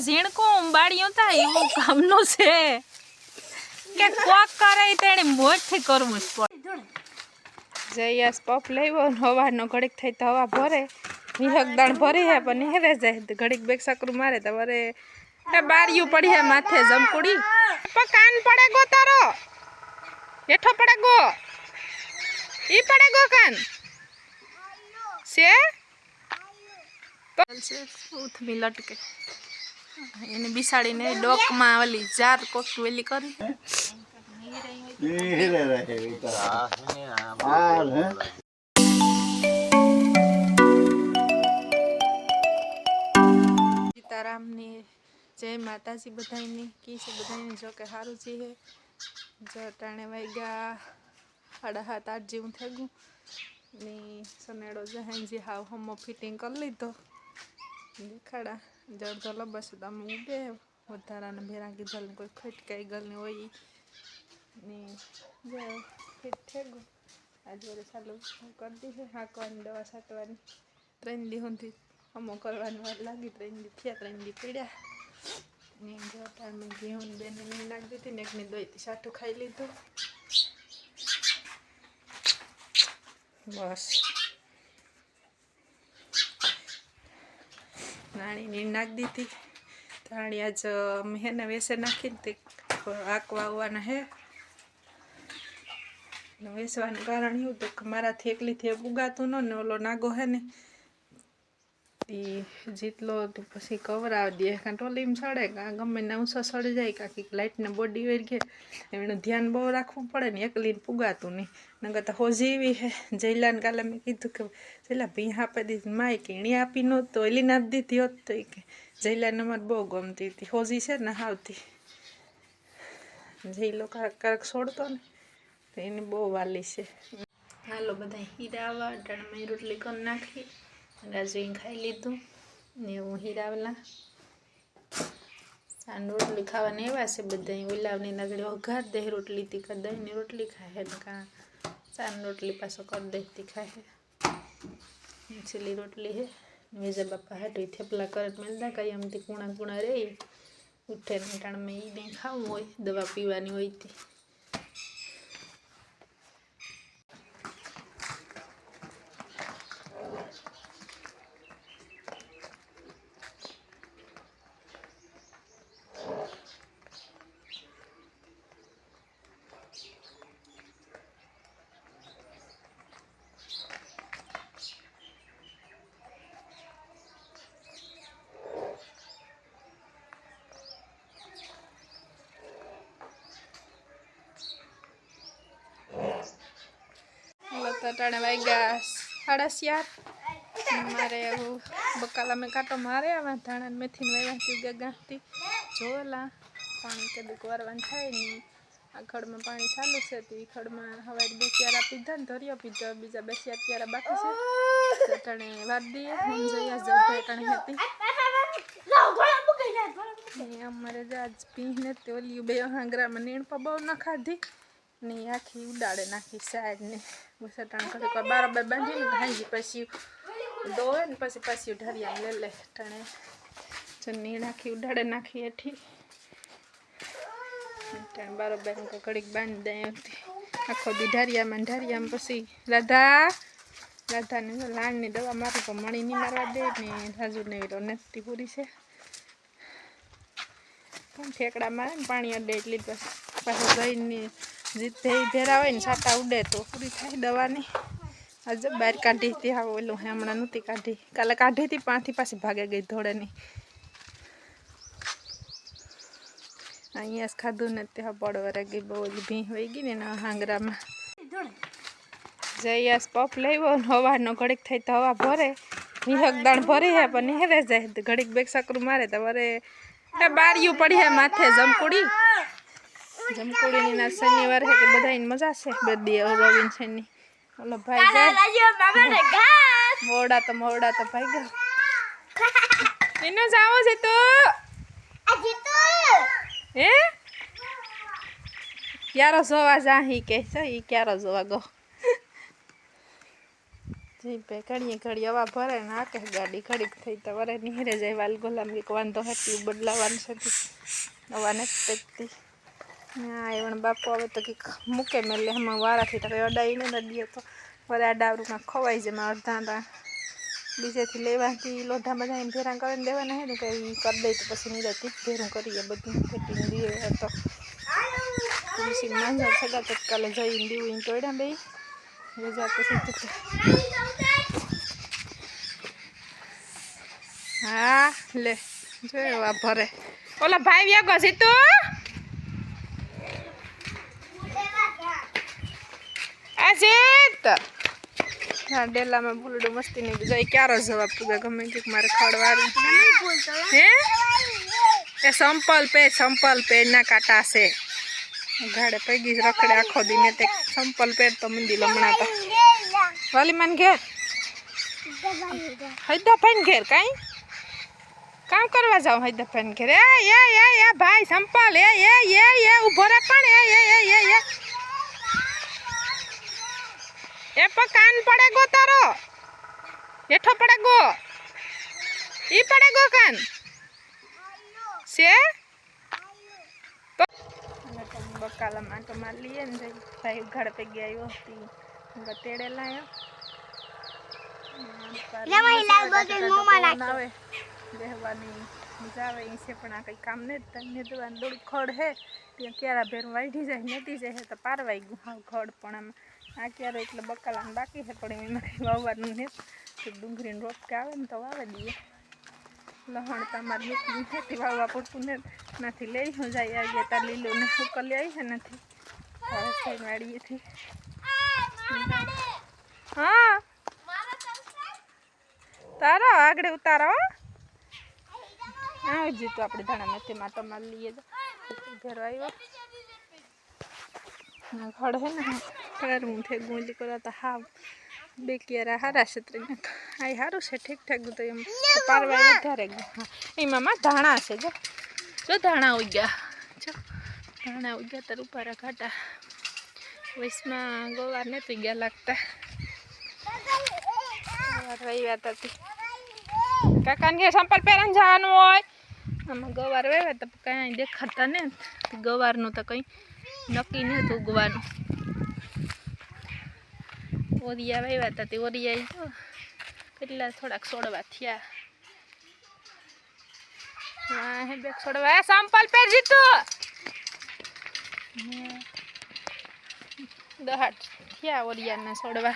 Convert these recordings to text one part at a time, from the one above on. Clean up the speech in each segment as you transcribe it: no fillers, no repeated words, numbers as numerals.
ઝીણકું બાળ્યું તા એવું કામનું છે કે કોક કરે તેને મોજથી કરવું જ પડે। જયાસ પપ લેવો હવાનો ઘડીક થઈ તો હવા ભરે વિહકદાણ ભરી હે પણ હેરે જાય ઘડીક બેક સકરું મારે તમારે બારિયું પડી હે માથે જમકુડી કાન પડે ગો તારો હેઠો પડે ગો ઈ પડે ગો કાન से उथमी लटके એને બિસાડીને ડોકમાં ઓલી જાર કોક વેલી કરી સીતારામની જય માતાજી બધાની કી છે બધાની જો કે સારું છે જો ટાણે વાગ્યા 7:30 જેવું થઈ ગયું ને સનેડો જહાંજી હાવ હમો ફિટિંગ કરી લીધો દેખાડા જડતો લબસ તમે ઉડે વધારાના ભેરા કીધલ ને કોઈ ખટકાઈ ગલ ને હોય ને જો ફિટ થઈ ગયું આજ વરે ચાલુ કરી દીધું હાંકવાની દવા છાંટવાની 3 દી સુધી હમો કરવાની વાર લાગી 3 દી થયા 3 દી પડ્યા ને જો ટાઈમે ઘઉં બેને નાખી દીધી ને એકની દોઈથી છાંટું ખાઈ લીધું बस नानी ने नाख दी थी राणी आज मैंने वैसे नाखी थी आकवाना है वेसवा कारण यू तो मारा थेकली थे उगातु न ओलो नागो है ने जीतलो तो पी कवराव दिए का टोली में सड़े का गमे ने ऊँचा सड़ी जाए का लाइट ने बॉडी वेर गए एम ध्यान बहुत राखव पड़े ने एकली पुगातु नहीं नगर तो हो जीवी है जैला ने काले मैं कीधु के जैला भी आपी दी माए कीणी आपी न तो एली ना दीधी होत तो के जैला ने मत बहुत गमती थी होजी से ने हावती जैलो करक छोड़तो ने तो एने बहुत वाली से हालो बधा हीरावा टाण में रोटली कर नाखी राजू खाई लीधु ने हूँ हीरावला सान रोटली खावा एवं से बधा उलावनी नगड़ी वघार दे रोटली तीखा दही रोटली खाए का सान रोटली पासो कर देती खाए छिली रोटली है मेजा बापा हाटू थेपला कर मिलता कई अमती कूणा कूणा रही उठे टाण में ई नहीं खाव हो दवा पीवानी होई थी टाणे वाग्या 7:30 मारे बकाला में काटो मारे आवा धाणा मेथी वाया गांठती जोला पानी कदीक वारवान थाय नहीं आ खड़ में पानी चालू से खड़ में हवा 2 क्यारा पीधा ने धरियो पीधो बीजा 2 क्यारा बाकी से टाणे वार दिए हम जया जय टाणे हेती अमरे आज पीने ते ओली बे हांगरा में नीण पबो न खाधी नहीं आखी उड़ाड़े नाखी साइड ने बस टाण कर बराबर बांधी भांजी पसी दोवे ने पसी पसी ढरिया ले ले टाणे चन्नी नाखी उड़ाड़े नाखी एठी टाण बराबर को कड़ीक बांध दे आखो दी ढरिया में पसी राधा राधा ने लाण ने दवा मारी तो मणी नहीं मारवा दे ने राजू ने रो नती पूरी से कोण ठेकड़ा मारे पानी अड्डे एटली पाछो जईने जीते भेरा हो छाटा उड़े तो पूरी थाय दवा ने आज बार काढ़ी थी हाँ ओलू हमणा नती काढ़ी काले काढ़ी थी पाथी पासी भागे गई धोड़े नहीं अँ खाधु ने हाँ बड़वरे गई बोली भी हो गई ने हांगरा में जयास पप लेवो हવાનો घड़ीक थई तो हवा भरे विहकदाण भरी है पण हेरे जाए घड़ीक बेक सकरू मारे तवरे बारिયું पड़ी है माथे जमकुड़ी जमकुड़ी ना शनिवार है कि बधाई मजा से बर्थडे रोविन छे नी ओलो भाई जाए मोड़ा तो भाई गयो इनो जाओ छे तो हे क्यारो जोवा जाही के छ ई क्यारो जोवा गो जी पे घड़ी हवा भरे ने आके गाड़ी घड़ी थई तो वरे निहरे जाय वाल गोलाम के वांधो हटी बदलावान से हवा ने पेती ना एवण बापू હવે તો કે મૂકે મેલે હમ વારાથી તો અડાઈ ને નડીએ તો વરે આ ડાવરૂમાં ખવાઈ જાય માં અડધા બીજેથી લેવાથી લોઢા બધા ભેરા કરીને દેવાના હે ને કઈ કરી દઈ તો પછી નિરાતી ભેરું કરીએ બધું ફિટિંગ દીએ તો તુલસી માંજર સગા તત્કાલે જઈને દીવું તોડ્યા બે રજા પછી હા લે જોયો આ ભરે ઓલા ભાઈ વ્યાગો સીતુ અજીત હા ડેલા માં ભૂલડું મસ્તી નહીં જાય ક્યારો જવાબ તું ગમે કે મારે ખડવાડી હે એ સંપલ પેડ ના કાટા છે ગાડે પગી રખડે આખો દિને તે સંપલ પેડ તો મંદી લમણા તો વાલી મન ઘેર હૈદા ફાઈન ઘેર કાઈ કામ કરવા જાવ હૈદા ફાઈન ઘેર એ ભાઈ સંપલ એ ઉભો રે પણ એ એ કાન પડે ગો તારો હેઠો પડે ગો ઈ પડે ગો કાન સે તો બકાલા માં તો માર લીએ ને ભાઈ ઘર पे गया આવ્યો હતી ગતેડે લાયો લેવાઈ લાવ બગલ મોમાં નાખે બેહવાની જાવે ઈસે પણ આ કઈ કામ ને તને દવાન દોડી ખડ હે ત્યાં ક્યારા ભેર વાઢી જાય નતી જાય તો પારવાઈ ગયું હાવ ખડ પણ આમ આ ક્યારે એટલે બકાલાને બાકી છે પણ એમાં કઈ વાવવાનું ને તો ડુંગળીને રોપકે આવે ને તો વાવે દઈએ લહણ તમારે નીકળી નથી વાવવા પડતું ને નથી લઈ હું જાય આવીએ તાર લીલું ને ઉકલી આવી છે નથી હવે થઈને વાળીએથી હા તારો આગળ ઉતારો આવજી તો આપણે ધાણા મેથીમાં તમારે લઈએ ઘેર આવ્યો ખડ હે ને ફેરવું थे गोली कराता हाव बेकियारा हारा क्षेत्र ने आई हारू से ठीक ठाक तो एम पारवा વધારે હા એમાં ધાણા છે જો ધાણા ઉઈ ગયા તાર ઉપર ઘાટા વૈસમાં ગોવાર ને તો ગયા લાગતા ગોવાર રહી વાત હતી કાકાને કે સંપલ પહેરન જવાનું હોય આમાં ગોવાર વેવે તો કઈ દેખાતા ને ગોવારનું તો કઈ નક્કી નહોતું ઉગવાનું ઓરિયા વાવ્યા હતા તે ઓરિયા જો કેટલા થોડાક છોડવા થયા હા હે બેક છોડવા સંપલ પેર જીતો દહાટ થયા ઓરિયાના છોડવા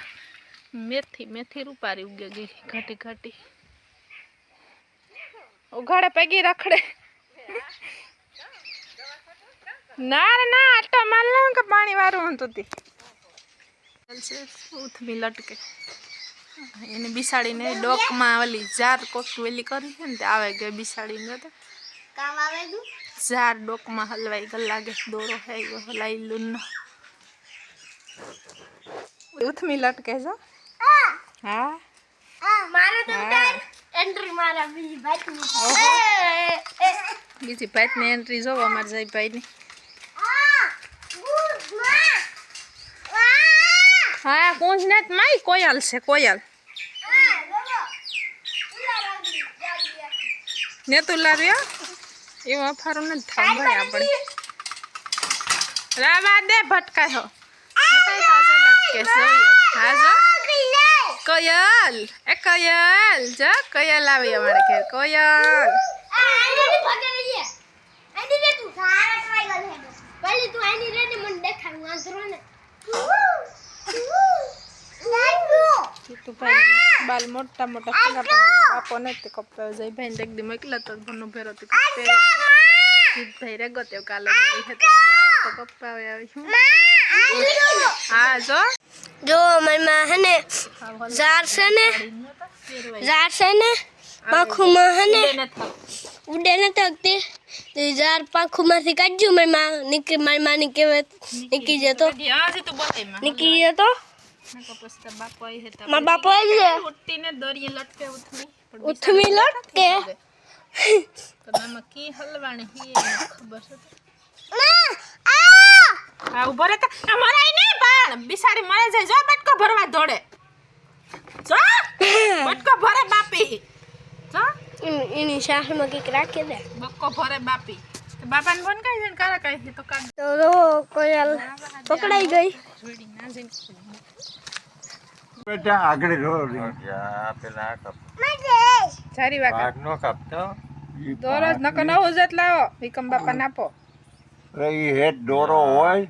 મેથી રૂપારી ઉગે ગઈ ઘાટી ઉઘાડે પગી રખડે ના આટો માલ લો કે પાણી વારું હતું તી ઉથમી લટકે એને બિસાડીને ડોકમાં ઓલી જાર કોકવેલી કરી છે ને તે આવે ગઈ બિસાડીને તો કામ આવે ગયું જાર ડોકમાં હલવાઈ ગલ લાગે દોરો હે હલાઈ લુન ઉથમી લટકે છો હા મારો તો એન્ટ્રી મારા બીજી ભાઈની એન્ટ્રી જોવો અમાર જઈ ભાઈની હા કુંજ ને માઈ કોયલ છે કોયલ ને તું લાવ્યો એવું અફારું નથી થાવ ભાઈ આપણે રાવા દે ભટકાયો લટકે હા જો કોયલ એ કોયલ જો કોયલ આવી અમારે ઘેર કોયલ बाल मोटा मोटा बापो ने कपड़ा जई भाई देख दी मोकला तो भनो भेरो ती भाई रे गते काले है तो कपड़ा आवे हूं हां जो मम्मा है ने जार से ने पाखू में है ने उड़े न थकती तो जार पाखू में से काजू मम्मा निकी मम्मा निकी जे तो हां से तो बोले में निकी जे तो नका पस्ता बापो आई है मां बापो आई है उठती ने दरिये लटके उठमी लटके तो मामा की हलवाणी ही खबर है आ उभो रे त हमारा ही नहीं बाण बिसाड़ी मरे जाय जो बटको भरवा दौड़े જા બટકો ભરે બાપી જા એની સાસમાં કંઈક રાખી દે બટકો ભરે બાપી તો બાપાને ફોન કરી દે કારા કઈ તો કાઢ તો કોયલ પકડાઈ ગઈ જોડી ના જઈને બેટા આગળ રો પેલા સારી વાત ભાગ નો કાપતો દોરો નકો ન હોજત લાવો વિકમ બાપા નાપો ઈ હેઠ દોરો હોય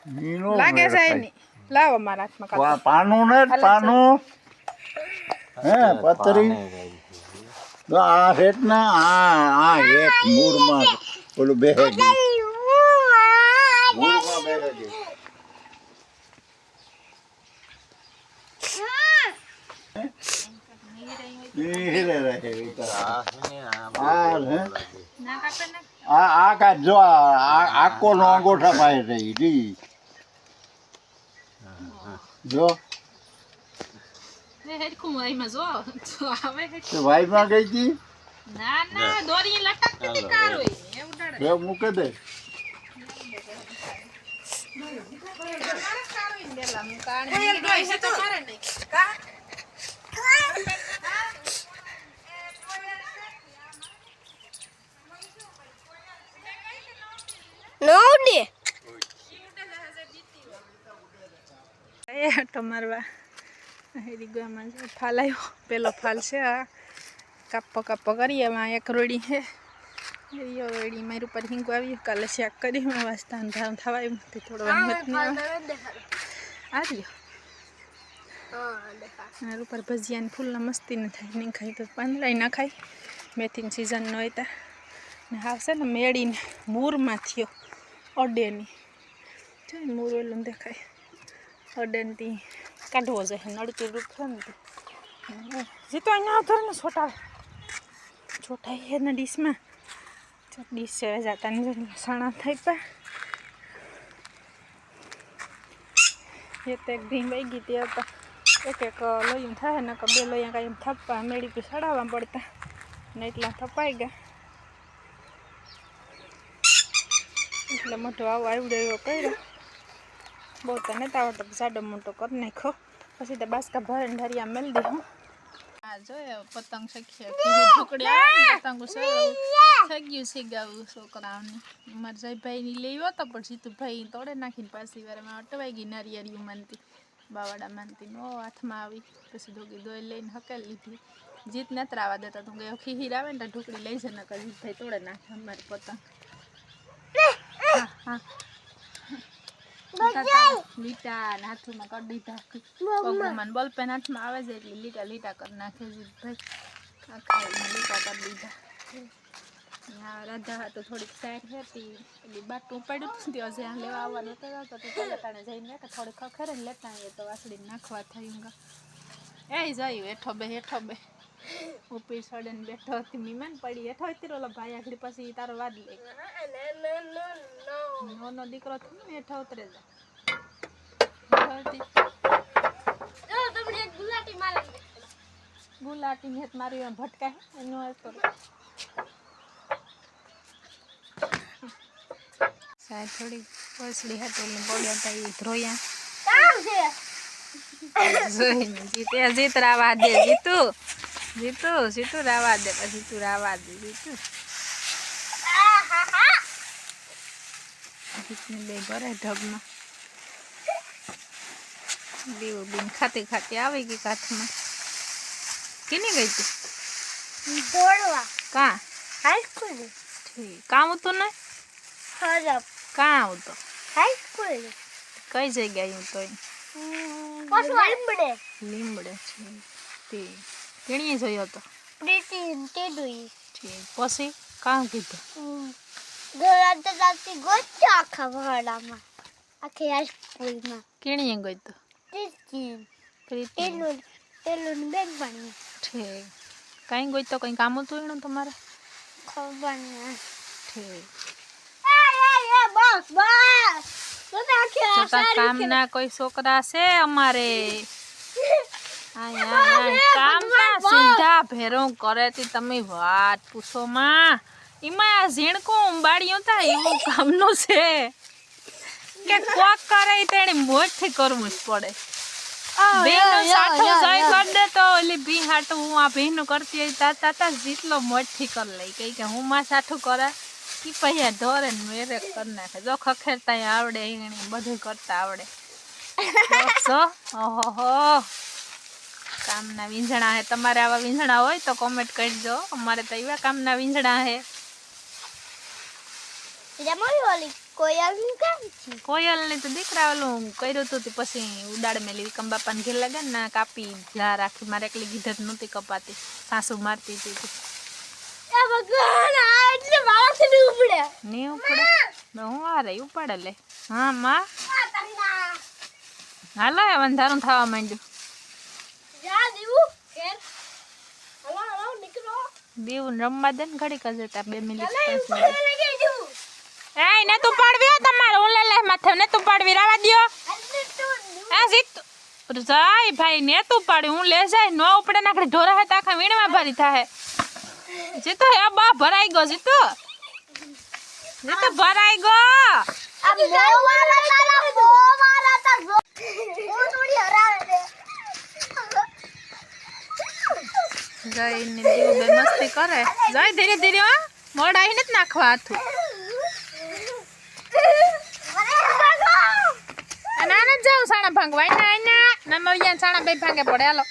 ઈનો લાગે છે એની લાવો મારા હાથમાં કાઢો પાનું ને પાનું હે પતરી તો આ હેઠ ના આ હેઠ મૂરમાં ઓલું બેહે ગયું મૂરમાં બેહે ગયું હીરે રહે આ હે આ હે ના કાપે ને આ કાઢ જો આકો નો અંગોઠા પાય રહી રી જો એ હેડકું આઈમાં જો તો આવે તે ભાઈ માં ગઈ હતી ના ના દોરી લટકતી કાર હોય એ ઉડાડે બે મૂકે દે કોયલ ડોઈ છે તો મારે નહીં કા નો ઉડે એ આટો મારવા હેરી ગામમાં જો ફાલ આવ્યો પેલો ફાલ છે આ કાપો કરીએ એમાં એક રોડી છે યો રોડી મારી ઉપર હિંગો આવ્યો કાલે શાક કરી મેં વાસ્તા અંધારું થવા આવ્યું તે થોડો વહેમત નહીં આવે આ રહ્યો એના ઉપર ભજીયાની ફૂલના મસ્તી ન થાય નહીં ખાઈ તો પાંદડાઈ ના ખાય મેથીની સિઝન ન હોય ને આવશે ને મેળીને મૂરમાં થયો અડેની જો મૂર ઓલું દેખાય અડેનથી કાઢવો જોઈએ નડતું રૂપ છે ને જીતો અહીંયા આવતો ને છોટા હે ને ડીશમાં ડીશ છે જતા ને સાણા થઈ પા એ તો એક ભીમ વહી ગઈ તે હતા એક લોહીમ થાય ને બે લોહીયા કાંઈ એમ થપ્પા મેળી પી સડાવવા પડતા ને એટલા થપાઈ ગયા એટલે મોટો આવો આવડે એવો કર્યો બહુ તો નતા આવડતો સાડો મોટો કરી નાખ્યો પછી તો બાસકા ભરે ઢરિયા મેળ દીધું આ જોયો પતંગ શીખીએ ઢોકળી પતંગો થઈ ગયું શીગાવું છોકરાઓને મારા જયભાઈની લેવો તો પણ જીતુભાઈ તોડે નાખીને પાછી વારમાં અટવાઈ ગઈ નારિયેળિયું માનતી બાવાડા માનતી નો હાથમાં આવી પછી ધોગી દોઈ લઈને હકેલી લીધી જીત નથી આવવા દેતા તું ગયો ખીહીર આવે ને તો ઢોકળી લઈ છે ને જીતભાઈ તોડે નાખે અમારી પતંગ હા લીટા હાથમાં કરી દીધા પગમાં બોલપેન હાથમાં આવે છે એટલે લીટા લીટા કરી નાખે જીતભાઈ આખા લીટા કરી દીધા રાધા તો થોડીક સાઈડ હતી એટલે બાટું પડ્યું હતું ત્યાં જ્યાં લેવા આવવાનું તો પેલા તાણે જઈને કે થોડીક ખખરે ને લેતા આવીએ તો વાસળીને નાખવા થયું એ જયું હેઠો બે ઉપી સડે ને બેઠો હતી મીમાન પડી હેઠો હતી ઓલો ભાઈ આગળ પછી તારો વાદ લે નો દીકરો થયો ને હેઠો ઉતરે જાય ગુલાટી ને મારી ભટકાય એનો સાહેબ થોડી પસડી હતી પડ્યા હતા એ ધ્રોયા જોઈને જીત રાવા દે જીતું રાવા દે પછી તું રાવા દે જીતું જીતને બે ભરે ઢગમાં દીવું બીન ખાતી આવી ગઈ કાથમાં કેની ગઈ તું દોડવા કાં હાઈસ્કૂલ ઠીક કામ હતું ને ખરાબ કાં આવતો હાઈસ્કૂલ કઈ જગ્યાએ હું તો લીમડે છે તે કેણીએ જોયો હતો પ્રીતિ ટેડુઈ ઠીક પછી કામ કીધું ગોરાતી ગોચ્ચા આખા વડામાં આખી હાઈસ્કૂલમાં કેણીએ ગઈ તો પ્રીતિ પેલું બેન ભણી ઠીક કાંઈ ગઈ તો કંઈ કામ હતું એનું તમારે ખબર નહીં ઠીક બસ કામના કોઈ છોકરા છે અમારે કામ સીધા ભેરો કરે તી તમે વાત પૂછો માં એમાં આ ઝીણકું ઉંબાડિયું થાય એવું કામનું છે કે કોક કરે તેને મોજથી કરવું જ પડે. ભીનું સાઠું જાય કર દે તો ઓલી ભી હાટું હું આ ભીનું કરતી હોય તાતા જેટલો મોજથી કર લઈ કઈ કે હું માં સાઠું કરા ઈ પૈયા ધોરે ને મેરે કર નાખે. જો ખખેરતા આવડે ઈણી બધું કરતા આવડે. જો ઓહો કામના વીંઝણા હે. તમારે આવા વીંઝણા હોય તો કોમેન્ટ કરજો. અમારે તો એવા કામના વીંઝણા હે. કોયલ ને તો દીકરા ઓલું કર્યું હતું પછી ઉડાડ મેલી વિકમ બાપાને ઘેર લાગે ને કાપી જા રાખી. મારે એકલી ગીધત નહોતી કપાતી, સાસુ મારતી હતી. નહીં ઉપડે હું આ રહી ઉપાડે લે. હા માં હાલો અંધારું થવા માંડ્યું. દેવું રમવા દે ને ઘડીક જ હતા 2 મિનિટ. એ ને તું પાડવી તમારે હું લે માથે ને તું પાડવી રાવા દ્યો. એ જીત જાય ભાઈ ને તું પાડી હું લે જાય નો ઉપડે નાખડી ઢોરા હતા આખા વીણમાં ભરી થાય. જીતો એ બા ભરાઈ ગયો. જીતો જીતો ભરાઈ ગયો. જય ને દેવું બે મસ્તી કરે. જય ધીરે ધીરે હા મોડ આવીને જ નાખવા હાથું. નાના જાઉં સાણા ભાંગવા ના નમવિયા સાણા બે ભાંગે પડે હાલો.